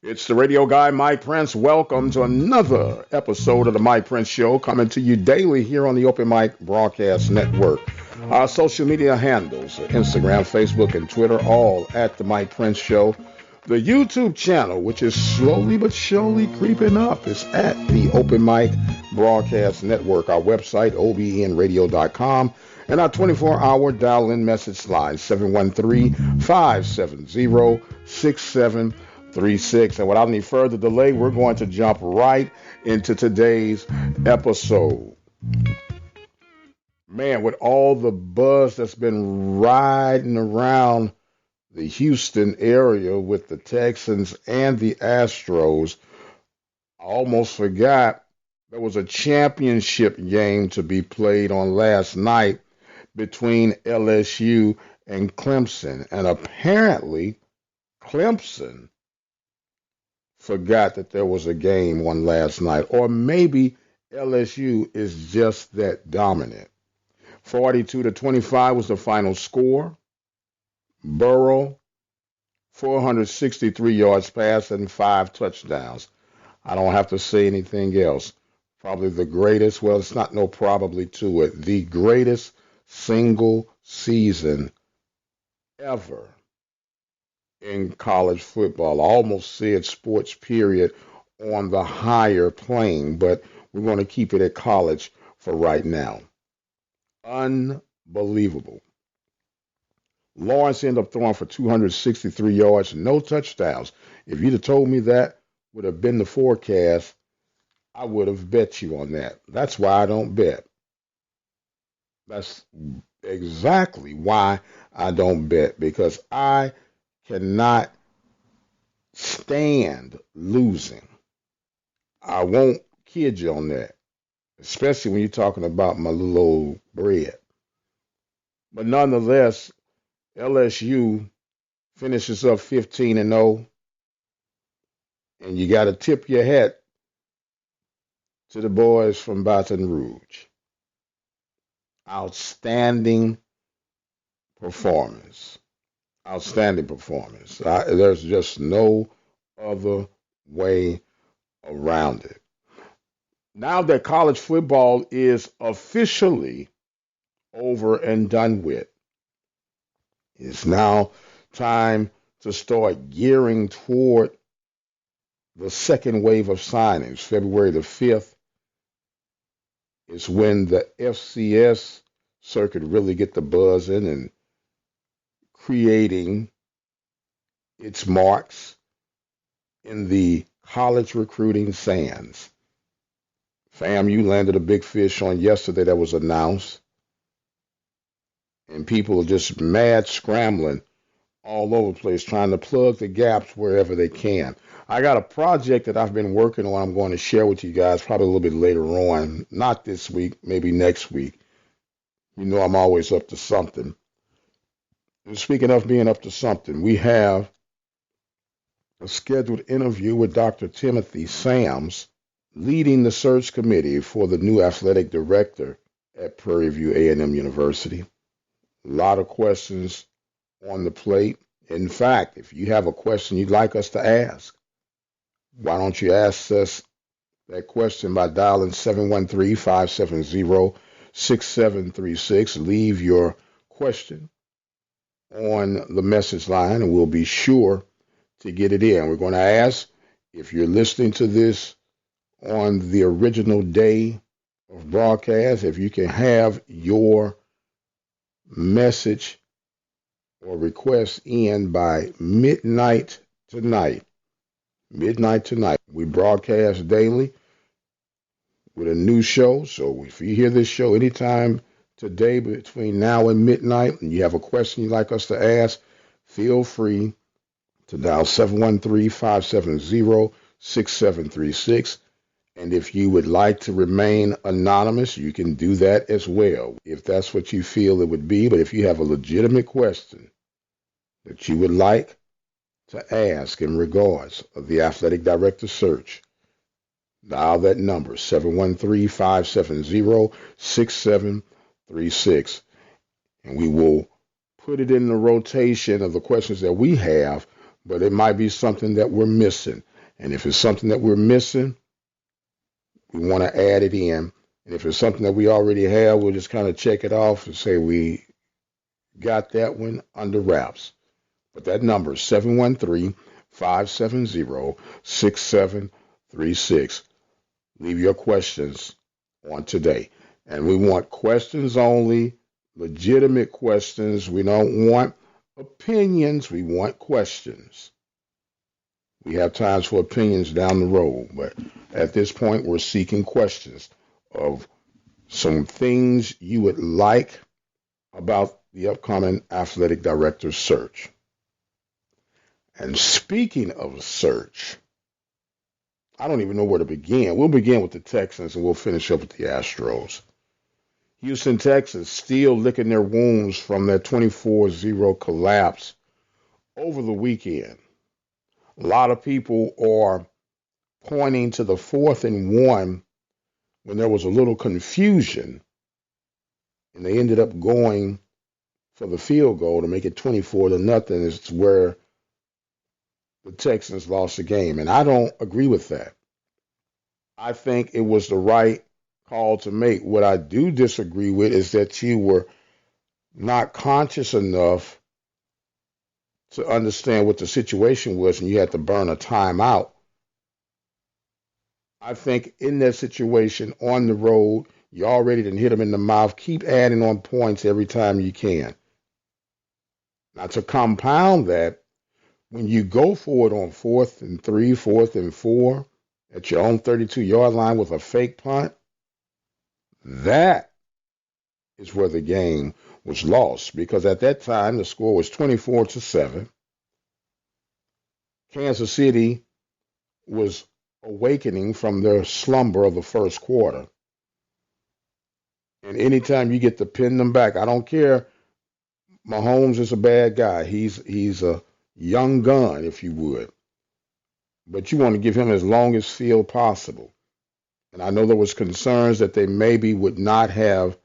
It's the radio guy, Mike Prince. Welcome to another episode of the Mike Prince Show, coming to you daily here on the Open Mic Broadcast Network. Our social media handles Instagram, Facebook, and Twitter, all at the Mike Prince Show. The YouTube channel, which is slowly but surely creeping up, is at the Open Mic Broadcast Network. Our website, obnradio.com, and our 24-hour dial-in message line, 713-570-6736. And without any further delay, we're going to jump right into today's episode. Man, with all the buzz that's been riding around the Houston area with the Texans and the Astros, I almost forgot there was a championship game to be played on last night between LSU and Clemson. And apparently, Clemson forgot that there was a game on last night. Or maybe LSU is just that dominant. 42-25 was the final score. Burrow, 463 yards passing, 5 touchdowns. I don't have to say anything else. Probably the greatest, well, it's not no probably to it, the greatest single season ever in college football. I almost said sports period on the higher plane, but we're going to keep it at college for right now. Unbelievable. Lawrence ended up throwing for 263 yards, no touchdowns. If you'd have told me that would have been the forecast, I would have bet you on that. That's why I don't bet. That's exactly why I don't bet, because I cannot stand losing. I won't kid you on that, especially when you're talking about my little old bread. But nonetheless, LSU finishes up 15-0, and you got to tip your hat to the boys from Baton Rouge. Outstanding performance. Outstanding performance. There's just no other way around it. Now that college football is officially over and done with, it's now time to start gearing toward the second wave of signings. February the 5th is when the FCS circuit really get the buzz in and creating its marks in the college recruiting sands. Fam, you landed a big fish on yesterday that was announced. And people are just mad scrambling all over the place, trying to plug the gaps wherever they can. I got a project that I've been working on I'm going to share with you guys probably a little bit later on. Not this week, maybe next week. You know I'm always up to something. And speaking of being up to something, we have a scheduled interview with Dr. Timothy Sams, leading the search committee for the new athletic director at Prairie View A&M University. A lot of questions on the plate. In fact, if you have a question you'd like us to ask, why don't you ask us that question by dialing 713-570-6736. Leave your question on the message line, and we'll be sure to get it in. We're going to ask, if you're listening to this on the original day of broadcast, if you can have your message or request in by midnight tonight. Midnight tonight. We broadcast daily with a new show. So if you hear this show anytime today between now and midnight and you have a question you'd like us to ask, feel free to dial 713-570-6736. And if you would like to remain anonymous, you can do that as well, if that's what you feel it would be. But if you have a legitimate question that you would like to ask in regards of the athletic director search, dial that number, 713-570-6736. And we will put it in the rotation of the questions that we have, but it might be something that we're missing. And if it's something that we're missing, we want to add it in. And if it's something that we already have, we'll just kind of check it off and say we got that one under wraps. But that number is 713-570-6736. Leave your questions on today. And we want questions only, legitimate questions. We don't want opinions. We want questions. We have times for opinions down the road, but at this point, we're seeking questions of some things you would like about the upcoming athletic director search. And speaking of search, I don't even know where to begin. We'll begin with the Texans and we'll finish up with the Astros. Houston Texans still licking their wounds from that 24-0 collapse over the weekend. A lot of people are pointing to the 4th and 1 when there was a little confusion and they ended up going for the field goal to make it 24-0. It's where the Texans lost the game. And I don't agree with that. I think it was the right call to make. What I do disagree with is that you were not conscious enough to understand what the situation was and you had to burn a timeout. I think in that situation on the road, you already didn't hit them in the mouth. Keep adding on points every time you can. Now, to compound that, when you go for it on 4th and 3, 4th and 4 at your own 32-yard line with a fake punt, that is where the game was lost. Because at that time, the score was 24-7. Kansas City was awakening from their slumber of the first quarter. And anytime you get to pin them back, I don't care. Mahomes is a bad guy. He's a young gun, if you would. But you want to give him as long as field possible. And I know there was concerns that they maybe would not have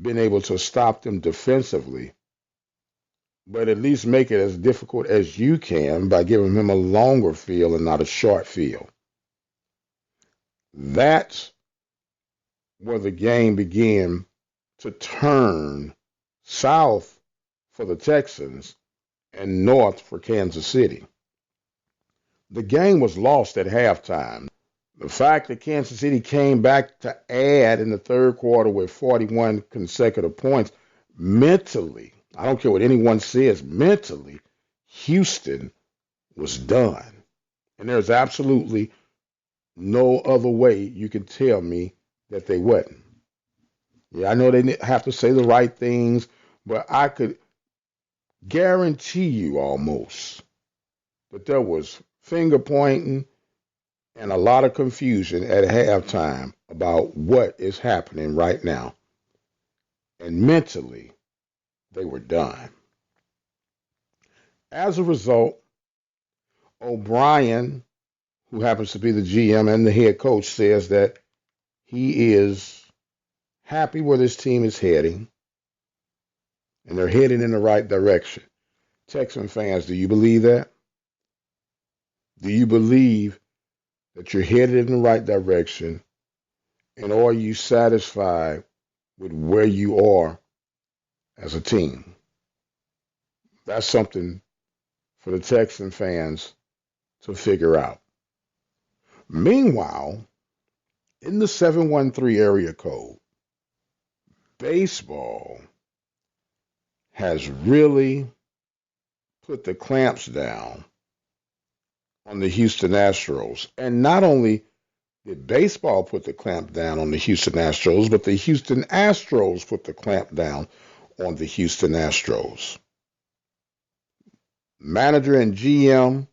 been able to stop them defensively, but at least make it as difficult as you can by giving him a longer field and not a short field. That's where the game began to turn south for the Texans and north for Kansas City. The game was lost at halftime. The fact that Kansas City came back to add in the third quarter with 41 consecutive points, mentally, I don't care what anyone says, mentally, Houston was done. And there's absolutely no other way you can tell me that they wasn't. Yeah, I know they have to say the right things, but I could guarantee you almost that there was finger pointing and a lot of confusion at halftime about what is happening right now. And mentally, they were done. As a result, O'Brien, who happens to be the GM and the head coach, says that he is happy where this team is heading, and they're heading in the right direction. Texan fans, do you believe that? Do you believe that you're headed in the right direction, and are you satisfied with where you are as a team? That's something for the Texan fans to figure out. Meanwhile, in the 713 area code, baseball has really put the clamps down on the Houston Astros. And not only did baseball put the clamp down on the Houston Astros, but the Houston Astros put the clamp down on the Houston Astros. Manager and GM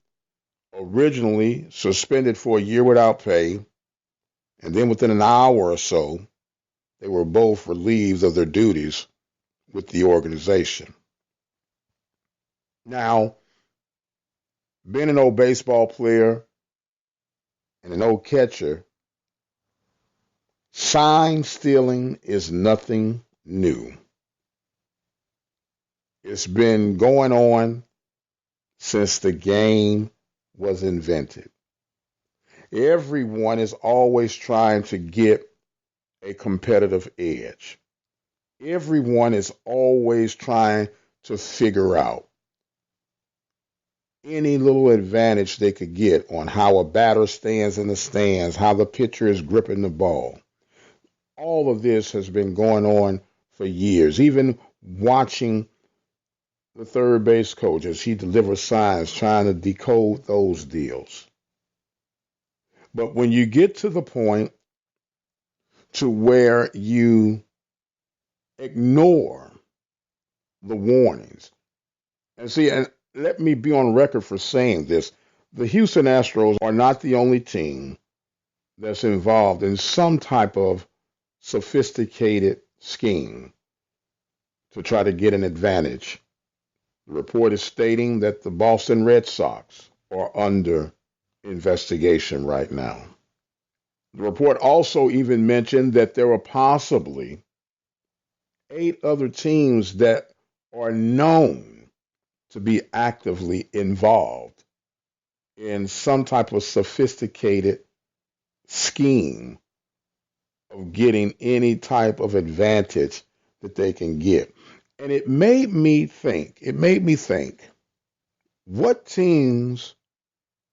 originally suspended for a year without pay, and then within an hour or so, they were both relieved of their duties with the organization. Now, being an old baseball player and an old catcher, sign stealing is nothing new. It's been going on since the game was invented. Everyone is always trying to get a competitive edge. Everyone is always trying to figure out any little advantage they could get on how a batter stands in the stands, how the pitcher is gripping the ball. All of this has been going on for years. Even watching the third base coach as he delivers signs, trying to decode those deals. But when you get to the point to where you ignore the warnings, and see, and let me be on record for saying this, the Houston Astros are not the only team that's involved in some type of sophisticated scheme to try to get an advantage. The report is stating that the Boston Red Sox are under investigation right now. The report also even mentioned that there are possibly 8 other teams that are known to be actively involved in some type of sophisticated scheme of getting any type of advantage that they can get. And it made me think, what teams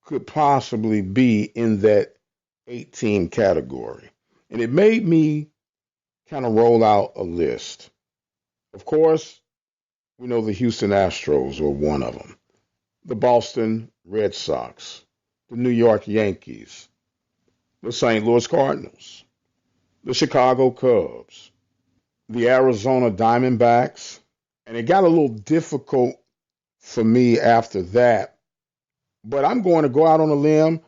could possibly be in that 8-team category? And it made me kind of roll out a list. Of course, we know the Houston Astros are one of them, the Boston Red Sox, the New York Yankees, the St. Louis Cardinals, the Chicago Cubs, the Arizona Diamondbacks, and it got a little difficult for me after that, but I'm going to go out on a limb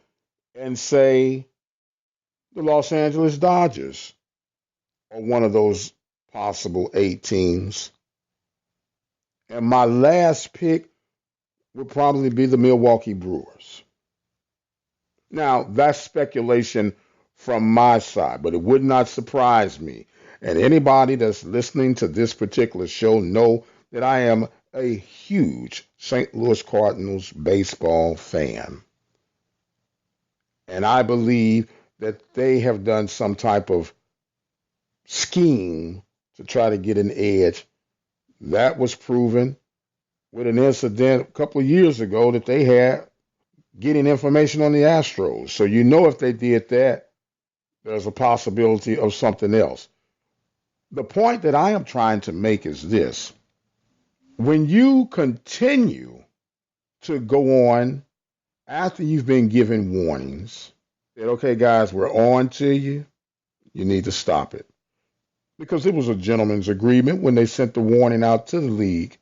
and say the Los Angeles Dodgers are one of those possible 8 teams. And my last pick would probably be the Milwaukee Brewers. Now, that's speculation from my side, but it would not surprise me. And anybody that's listening to this particular show know that I am a huge St. Louis Cardinals baseball fan. And I believe that they have done some type of scheme to try to get an edge. That was proven with an incident a couple of years ago that they had getting information on the Astros. So you know if they did that, there's a possibility of something else. The point that I am trying to make is this. When you continue to go on after you've been given warnings, that, okay, guys, we're on to you, you need to stop it. Because it was a gentleman's agreement when they sent the warning out to the league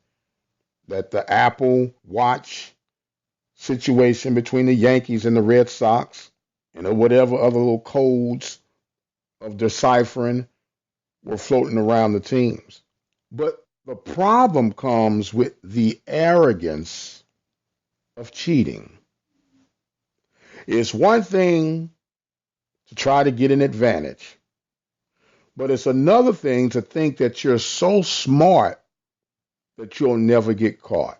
that the Apple Watch situation between the Yankees and the Red Sox and whatever other little codes of deciphering were floating around the teams. But the problem comes with the arrogance of cheating. It's one thing to try to get an advantage, but it's another thing to think that you're so smart that you'll never get caught.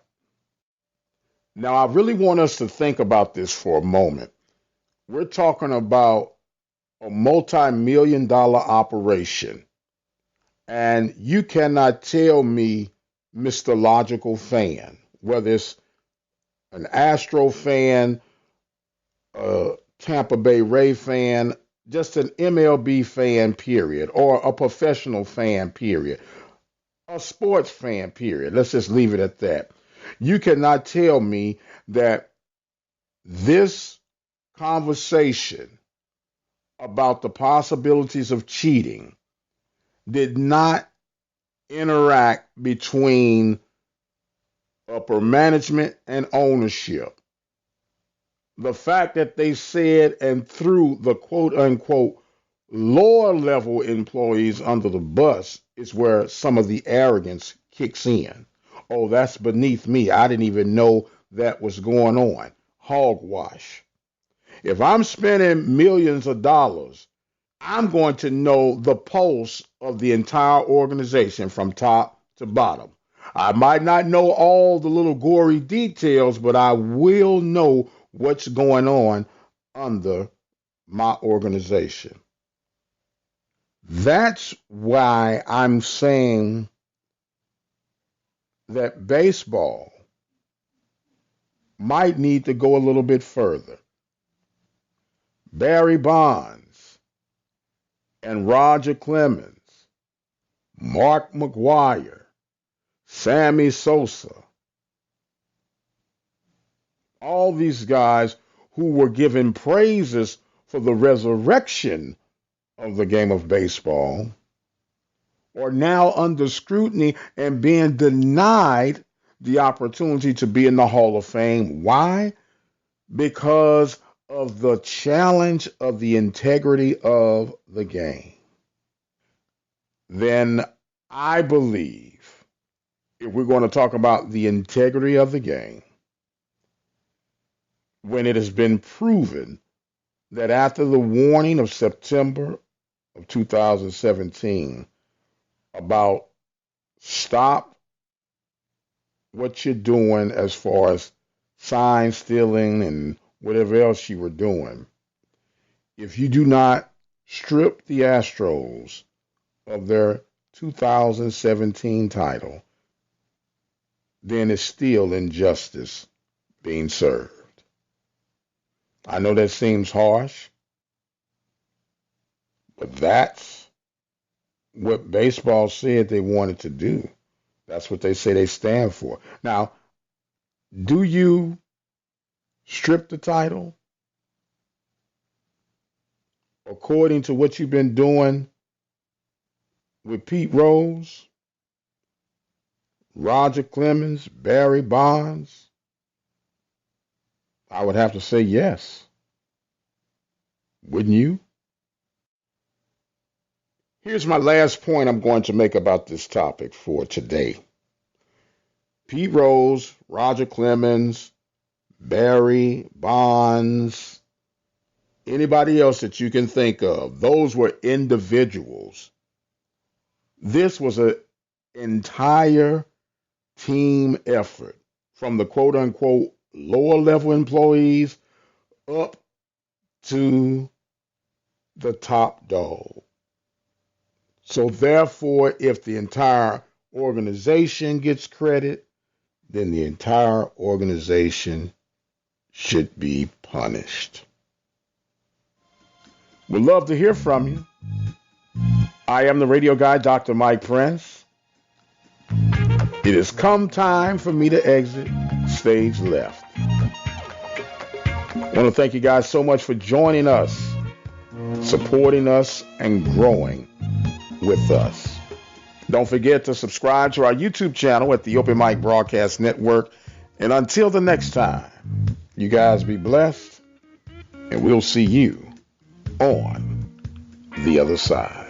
Now, I really want us to think about this for a moment. We're talking about a multi-million dollar operation, and you cannot tell me, Mr. Logical Fan, whether it's an Astro fan, a Tampa Bay Ray fan, just an MLB fan, period, or a professional fan, period, a sports fan, period. Let's just leave it at that. You cannot tell me that this conversation about the possibilities of cheating did not interact between upper management and ownership. The fact that they said and threw the quote unquote lower level employees under the bus is where some of the arrogance kicks in. Oh, that's beneath me. I didn't even know that was going on. Hogwash. If I'm spending millions of dollars, I'm going to know the pulse of the entire organization from top to bottom. I might not know all the little gory details, but I will know what's going on under my organization. That's why I'm saying that baseball might need to go a little bit further. Barry Bonds and Roger Clemens, Mark McGwire, Sammy Sosa, all these guys who were given praises for the resurrection of the game of baseball are now under scrutiny and being denied the opportunity to be in the Hall of Fame. Why? Because of the challenge of the integrity of the game. Then I believe if we're going to talk about the integrity of the game, when it has been proven that after the warning of September of 2017 about stop what you're doing as far as sign stealing and whatever else you were doing, if you do not strip the Astros of their 2017 title, then it's still injustice being served. I know that seems harsh, but that's what baseball said they wanted to do. That's what they say they stand for. Now, do you strip the title according to what you've been doing with Pete Rose, Roger Clemens, Barry Bonds? I would have to say yes. Wouldn't you? Here's my last point I'm going to make about this topic for today. Pete Rose, Roger Clemens, Barry Bonds, anybody else that you can think of, those were individuals. This was an entire team effort from the quote unquote lower level employees up to the top dog. So therefore, if the entire organization gets credit, then the entire organization should be punished. We'd love to hear from you. I am the radio guy, Dr. Mike Prince. It has come time for me to exit stage left. I want to thank you guys so much for joining us, supporting us, and growing with us. Don't forget to subscribe to our YouTube channel at the Open Mic Broadcast Network. And until the next time, you guys be blessed, and we'll see you on the other side.